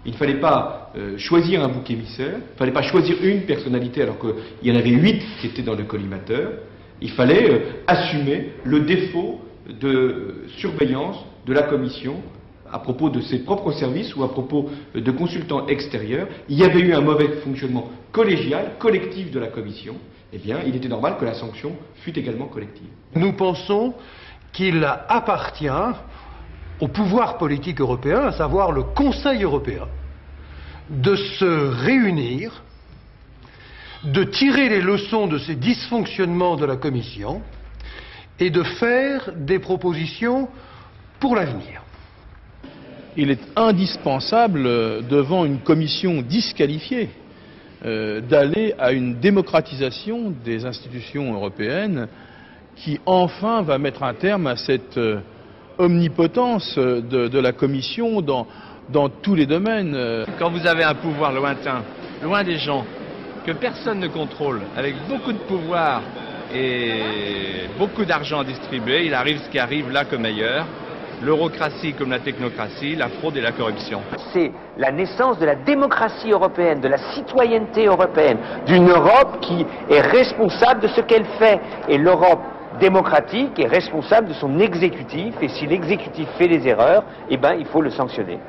Il ne fallait pas choisir un bouc émissaire, il ne fallait pas choisir une personnalité alors qu'il y en avait 8 qui étaient dans le collimateur. Il fallait assumer le défaut de surveillance de la Commission à propos de ses propres services ou à propos de consultants extérieurs. Il y avait eu un mauvais fonctionnement collégial, collectif de la Commission. Eh bien, il était normal que la sanction fût également collective. Nous pensons qu'il appartient au pouvoir politique européen, à savoir le Conseil européen, de se réunir, de tirer les leçons de ces dysfonctionnements de la Commission et de faire des propositions pour l'avenir. Il est indispensable, devant une commission disqualifiée, d'aller à une démocratisation des institutions européennes qui enfin va mettre un terme à cette omnipotence de la Commission dans tous les domaines. Quand vous avez un pouvoir lointain, loin des gens, que personne ne contrôle, avec beaucoup de pouvoir et beaucoup d'argent à distribuer, il arrive ce qui arrive là comme ailleurs. L'eurocratie comme la technocratie, la fraude et la corruption. C'est la naissance de la démocratie européenne, de la citoyenneté européenne, d'une Europe qui est responsable de ce qu'elle fait. Et l'Europe démocratique est responsable de son exécutif, et si l'exécutif fait des erreurs, eh ben, il faut le sanctionner.